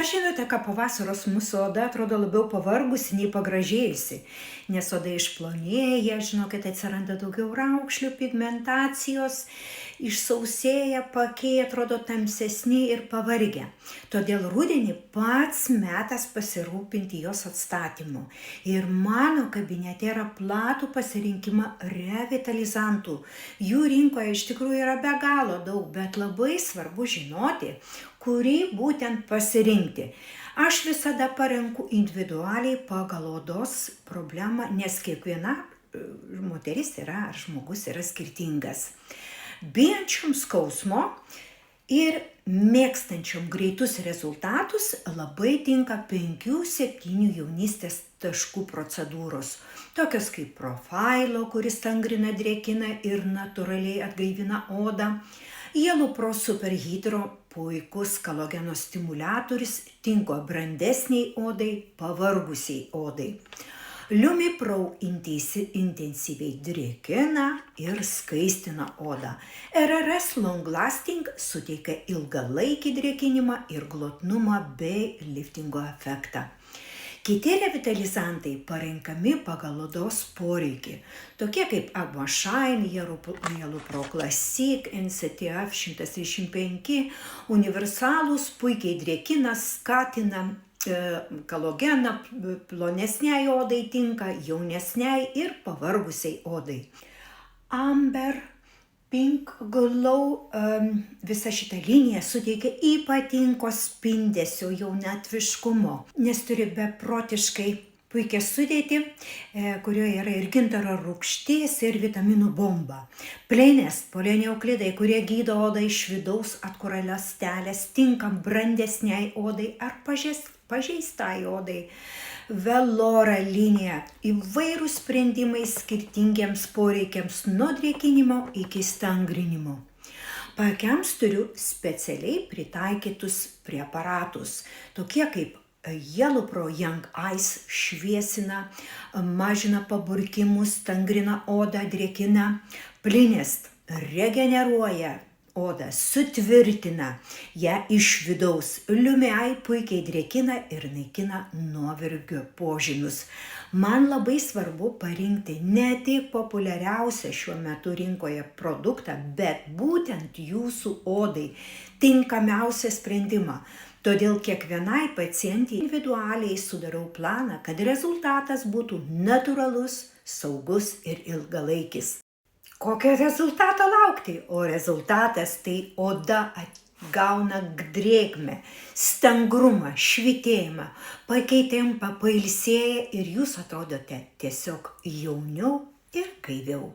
Ar žinote, kad po vasaros mūsų oda atrodo labiau pavargusi nei pagražėjusi? Nes oda išplonėja, žinokit, atsiranda daugiau raukšlių, pigmentacijos, išsausėja, pakiai atrodo tamsesni ir pavargę. Todėl rudenį pats metas pasirūpinti jos atstatymu. Ir mano kabinete yra platų pasirinkimą revitalizantų. Jų rinkoje iš tikrųjų yra be galo daug, bet labai svarbu žinoti, kurį būtent pasirinkti. Aš visada parenku individualiai pagal odos problemą, nes kiekviena moteris yra ar žmogus yra skirtingas. Bijančiom skausmo ir mėgstančiom greitus rezultatus labai tinka 5-7 jaunystės taškų procedūros. Tokios kaip Profailo, kuris tangrina, drėkina ir natūraliai atgaivina odą. Jelupro Superhydro puikus kolageno stimuliatorius, tinka brandesniai odai, pavargusiai odai. Lumipro intensyviai drėkina ir skaistina odą. RRS Long Lasting suteikia ilgalaikį drėkinimą ir glotnumą bei liftingo efektą. Kiti revitalizantai parenkami pagal odos poreikį, tokie kaip Aquashine, Jelupro Classic, NCTF 135, universalūs, puikiai drėkina, skatina kolageną, plonesniai odai tinka, jaunesniai ir pavargusiai odai. Amber, Pink Glow, visa šita linija suteikia ypatingo spindesio jaunatviškumo, nes turi beprotiškai puikią sudėtį, kurioje yra ir gintaro rūgšties ir vitaminų bomba. Pleinės polineoklidai, kurie gydo odą iš vidaus, atkuria ląsteles, tinka brandesniai odai ar pažeistai odai. Velora linija, įvairūs sprendimai skirtingiems poreikiams nuo drėkinimo iki stangrinimo. Paakiams turiu specialiai pritaikytus preparatus, tokie kaip Jelupro Young Eyes šviesina, mažina paburkimus, stangrina odą, drėkina. Plinest regeneruoja odą, sutvirtina ją iš vidaus. Lumiai puikiai drėkina ir naikina nuovargio požymius. Man labai svarbu parinkti ne tik populiariausią šiuo metu rinkoje produktą, bet būtent jūsų odai tinkamiausią sprendimą. Todėl kiekvienai pacientei individualiai sudarau planą, kad rezultatas būtų natūralus, saugus ir ilgalaikis. Kokio rezultato laukti? O rezultatas tai oda gauna drėgmę, stangrumą, švytėjimą, pakeitimą, pailsėja ir jūs atrodote tiesiog jauniau ir gaiviau.